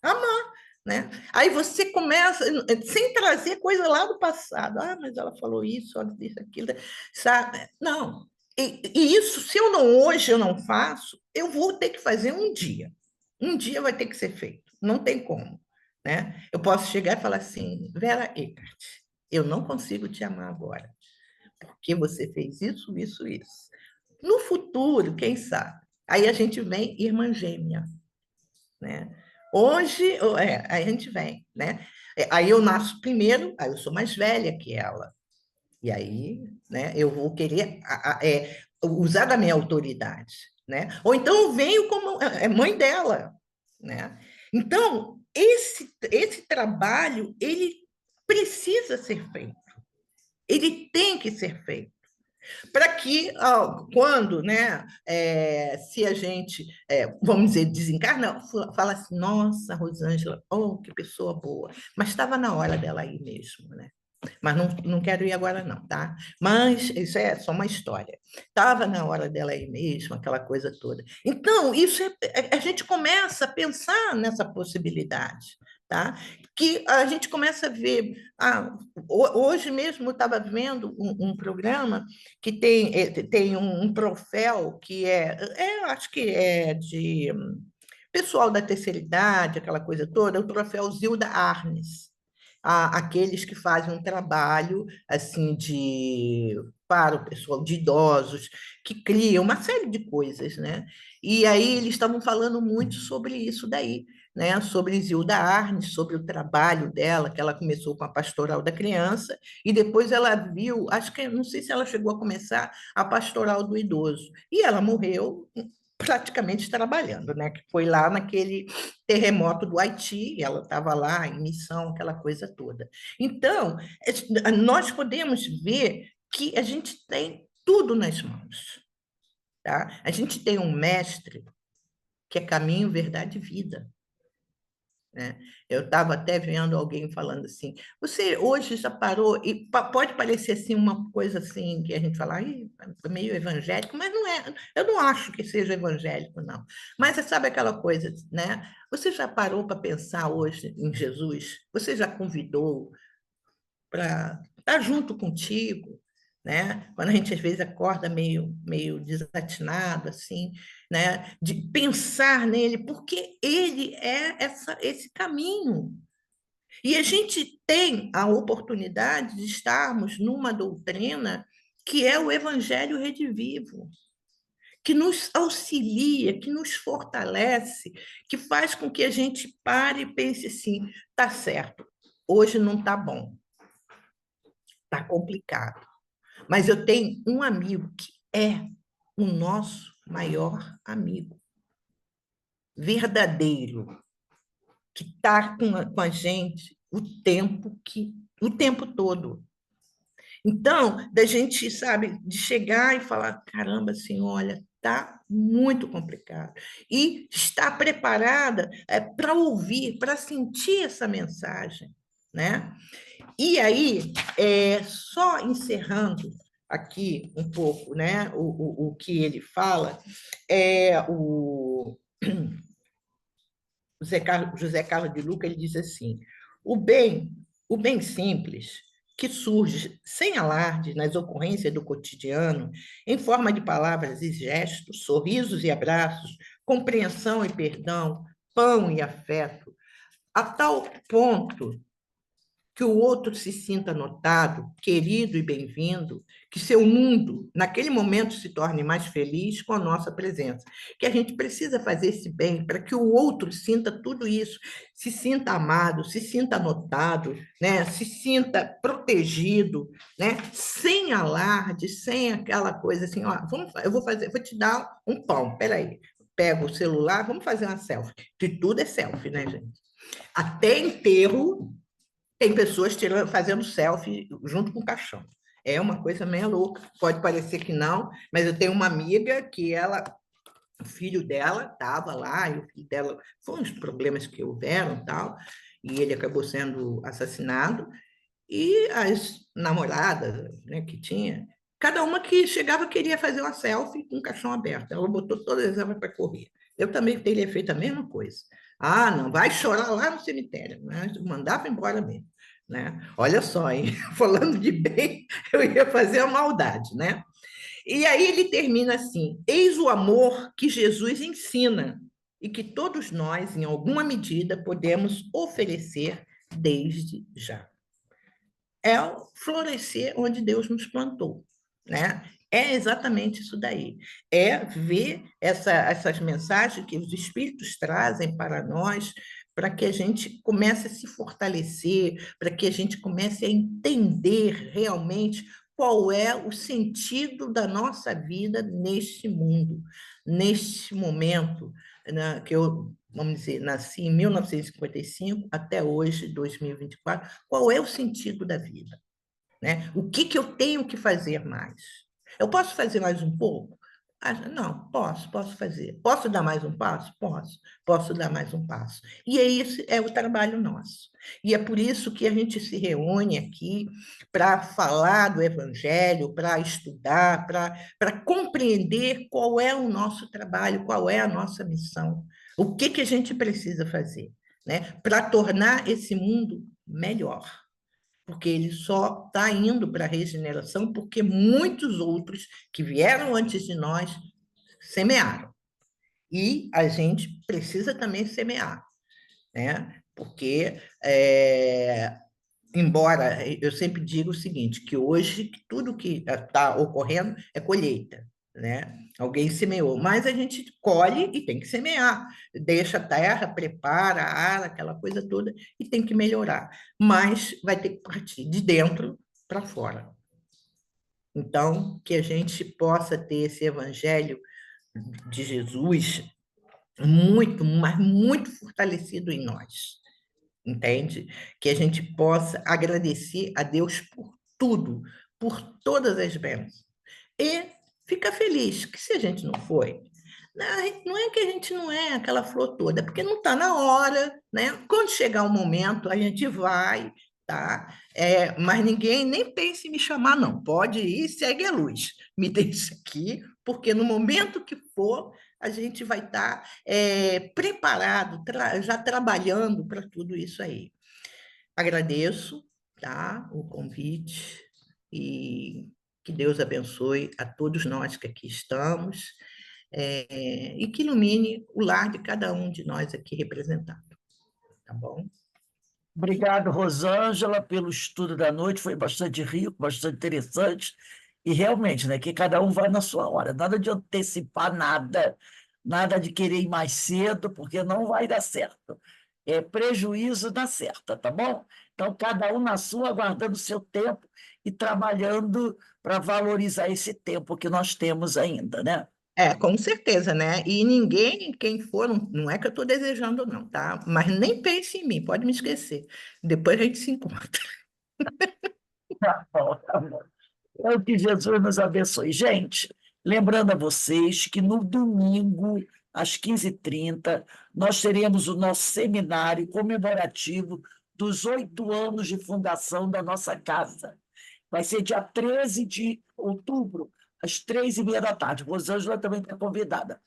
S2: Amar, né? Aí você começa, sem trazer coisa lá do passado. Ah, mas ela falou isso, ela disse aquilo, sabe? Não. E isso, se eu não hoje eu não faço, eu vou ter que fazer um dia. Um dia vai ter que ser feito. Não tem como, né? Eu posso chegar e falar assim, Vera Eckert, eu não consigo te amar agora, porque você fez isso, isso, isso. No futuro, quem sabe? Aí a gente vem irmã gêmea, né? Hoje, aí a gente vem, né? Aí eu nasço primeiro, aí eu sou mais velha que ela. E aí, né, eu vou querer usar da minha autoridade, né? Ou então eu venho como mãe dela, né? Então, esse trabalho, ele precisa ser feito. Ele tem que ser feito para que, quando, né, se a gente, vamos dizer, desencarna, fala assim, nossa, Rosângela, oh, que pessoa boa, mas estava na hora dela ir mesmo, né? Mas não quero ir agora não, tá? Mas isso é só uma história. Estava na hora dela ir mesmo, aquela coisa toda. Então, a gente começa a pensar nessa possibilidade, tá? Que a gente começa a ver. Hoje mesmo eu estava vendo um programa que tem um troféu que acho que é de pessoal da terceira idade, aquela coisa toda, o troféu Zilda Arnes, aqueles que fazem um trabalho assim para o pessoal de idosos, que criam uma série de coisas, né? E aí eles estavam falando muito sobre isso daí, né? Sobre Zilda Arnes, sobre o trabalho dela, que ela começou com a Pastoral da Criança, e depois ela viu, acho que, não sei se ela chegou a começar a Pastoral do Idoso, e ela morreu praticamente trabalhando, né? Que foi lá naquele terremoto do Haiti, ela estava lá em missão, aquela coisa toda. Então, nós podemos ver que a gente tem tudo nas mãos, tá? A gente tem um mestre que é caminho, verdade e vida, né? Eu estava até vendo alguém falando assim, você hoje já parou, e pode parecer assim uma coisa assim, que a gente fala, é meio evangélico, mas não é, eu não acho que seja evangélico, não. Mas você sabe aquela coisa, né? Você já parou para pensar hoje em Jesus? Você já convidou para estar junto contigo, né? Quando a gente às vezes acorda meio desatinado, assim, né? De pensar nele, porque ele é esse caminho. E a gente tem a oportunidade de estarmos numa doutrina que é o Evangelho Redivivo, que nos auxilia, que nos fortalece, que faz com que a gente pare e pense assim, tá certo, hoje não tá bom, tá complicado. Mas eu tenho um amigo que é o nosso maior amigo, verdadeiro, que está com a gente o tempo todo. Então, da gente, sabe, de chegar e falar, caramba, assim, olha, tá muito complicado. E estar preparada para ouvir, para sentir essa mensagem, né? E aí, só encerrando aqui um pouco, né, o que ele fala, o José Carlos de Luca, ele diz assim: o bem simples, que surge sem alarde nas ocorrências do cotidiano, em forma de palavras e gestos, sorrisos e abraços, compreensão e perdão, pão e afeto, a tal ponto que o outro se sinta notado, querido e bem-vindo, que seu mundo, naquele momento, se torne mais feliz com a nossa presença. Que a gente precisa fazer esse bem para que o outro sinta tudo isso, se sinta amado, se sinta notado, né? Se sinta protegido, né? Sem alarde, sem aquela coisa assim, ó, vou te dar um pão, peraí. Pega o celular, vamos fazer uma selfie. De tudo é selfie, né, gente? Até enterro tem pessoas fazendo selfie junto com o caixão. É uma coisa meio louca. Pode parecer que não, mas eu tenho uma amiga que o filho dela estava lá, e o filho dela foi uns problemas que houveram tal, e ele acabou sendo assassinado, e as namoradas, né, que tinha, cada uma que chegava queria fazer uma selfie com o caixão aberto. Ela botou todas elas para correr. Eu também teria feito a mesma coisa. Ah, não, vai chorar lá no cemitério, né? Mandava embora mesmo. Né? Olha só, hein? Falando de bem, eu ia fazer a maldade, né? E aí ele termina assim: eis o amor que Jesus ensina e que todos nós, em alguma medida, podemos oferecer desde já. É o florescer onde Deus nos plantou, né? É exatamente isso daí. É ver essas mensagens que os Espíritos trazem para nós, para que a gente comece a se fortalecer, para que a gente comece a entender realmente qual é o sentido da nossa vida neste mundo, neste momento, né, que eu, vamos dizer, nasci em 1955 até hoje, 2024. Qual é o sentido da vida? Né? O que eu tenho que fazer mais? Eu posso fazer mais um pouco? Não, posso fazer. Posso dar mais um passo? Posso dar mais um passo. E esse é o trabalho nosso. E é por isso que a gente se reúne aqui para falar do Evangelho, para estudar, para compreender qual é o nosso trabalho, qual é a nossa missão, o que a gente precisa fazer, né? Para tornar esse mundo melhor, porque ele só está indo para a regeneração porque muitos outros que vieram antes de nós semearam. E a gente precisa também semear, né? Porque, embora eu sempre digo o seguinte, que hoje tudo que está ocorrendo é colheita, né? Alguém semeou, mas a gente colhe e tem que semear, deixa a terra, prepara, ara, aquela coisa toda, e tem que melhorar. Mas vai ter que partir de dentro para fora. Então, que a gente possa ter esse evangelho de Jesus muito, mas muito fortalecido em nós, entende? Que a gente possa agradecer a Deus por tudo, por todas as bênçãos. E ficar feliz, que se a gente não foi, não é que a gente não é aquela flor toda, porque não está na hora, né? Quando chegar o momento, a gente vai, tá? Mas ninguém nem pense em me chamar, não. Pode ir, segue a luz. Me deixa aqui, porque no momento que for, a gente vai estar preparado, já trabalhando para tudo isso aí. Agradeço, tá, o convite e que Deus abençoe a todos nós que aqui estamos, e que ilumine o lar de cada um de nós aqui representado. Tá bom?
S1: Obrigado, Rosângela, pelo estudo da noite, foi bastante rico, bastante interessante, e realmente, né, que cada um vai na sua hora, nada de antecipar nada, nada de querer ir mais cedo, porque não vai dar certo. É prejuízo da certa, tá bom? Então, cada um na sua, aguardando o seu tempo e trabalhando para valorizar esse tempo que nós temos ainda, né?
S2: Com certeza, né? E ninguém, quem for, não é que eu estou desejando, não, tá? Mas nem pense em mim, pode me esquecer. Depois a gente se encontra.
S1: Tá bom, tá bom. Então, que Jesus nos abençoe. Gente, Lembrando a vocês que no domingo, às 15h30, nós teremos o nosso seminário comemorativo dos 8 anos de fundação da nossa casa. Vai ser dia 13 de outubro, às 15h30. Rosângela também está convidada.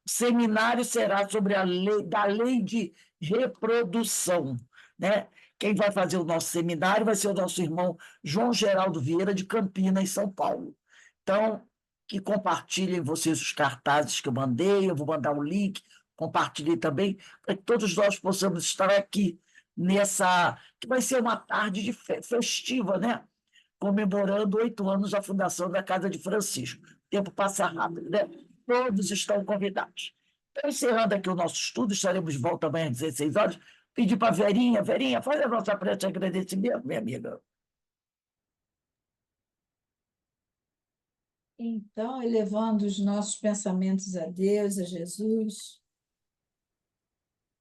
S1: O seminário será sobre a lei de reprodução, né? Quem vai fazer o nosso seminário vai ser o nosso irmão João Geraldo Vieira, de Campinas, em São Paulo. Então, que compartilhem vocês os cartazes que eu mandei, eu vou mandar o link, compartilhei também, para que todos nós possamos estar aqui nessa, que vai ser uma tarde de festiva, né? Comemorando 8 anos da fundação da Casa de Francisco. O tempo passa rápido, né? Todos estão convidados. Então, encerrando aqui o nosso estudo, estaremos de volta amanhã às 16 horas. Pedir para a Verinha, faz a nossa prece de agradecimento, minha amiga.
S4: Então, elevando os nossos pensamentos a Deus, a Jesus,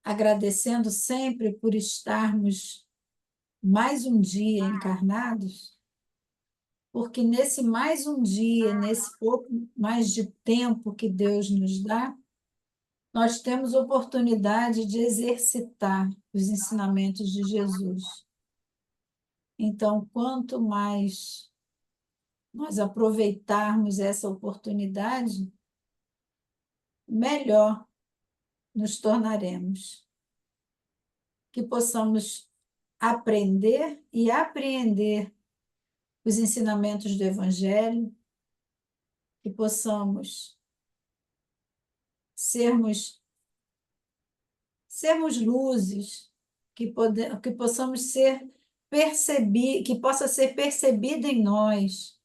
S4: agradecendo sempre por estarmos mais um dia encarnados, porque nesse mais um dia, nesse pouco mais de tempo que Deus nos dá, nós temos oportunidade de exercitar os ensinamentos de Jesus. Então, quanto mais nós aproveitarmos essa oportunidade, melhor nos tornaremos. Que possamos aprender e apreender os ensinamentos do Evangelho, que possamos sermos luzes, que possamos ser que possa ser percebida em nós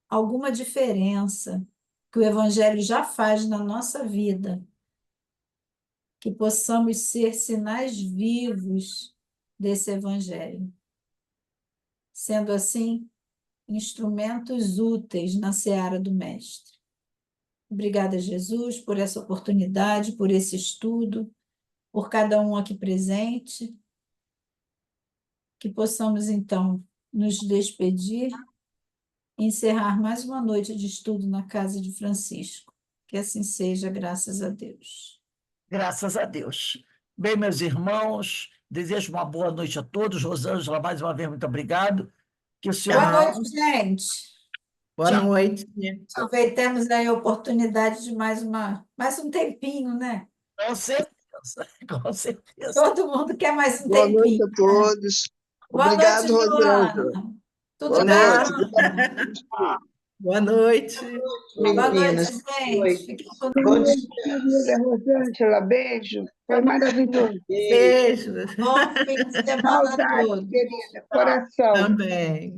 S4: alguma diferença que o Evangelho já faz na nossa vida, que possamos ser sinais vivos desse Evangelho. Sendo assim, instrumentos úteis na seara do Mestre. Obrigada, Jesus, por essa oportunidade, por esse estudo, por cada um aqui presente. Que possamos, então, nos despedir e encerrar mais uma noite de estudo na casa de Francisco. Que assim seja, graças a Deus.
S1: Graças a Deus. Bem, meus irmãos, desejo uma boa noite a todos. Rosângela, mais uma vez, muito obrigado. Que o senhor...
S4: Boa noite, gente.
S2: Boa
S1: Tchau.
S2: noite.
S4: Aproveitemos aí a oportunidade de mais um tempinho, né?
S1: Com certeza, com certeza.
S4: Todo mundo quer mais um
S5: Boa noite
S4: tempinho.
S5: a todos.
S4: Boa
S5: Obrigado,
S4: noite,
S5: Rosângela.
S4: Joana. Tudo
S5: Boa
S4: bem,
S5: noite.
S4: Joana?
S2: Boa noite.
S4: Boa noite,
S5: Meninas.
S4: gente. Fiquem com
S5: Bom
S4: Deus.
S5: dia, Rosângela. Beijo. Foi maravilhoso.
S2: Beijo.
S4: Bom fim de semana a
S5: Saudade,
S4: todos.
S5: querida. Coração.
S2: Também.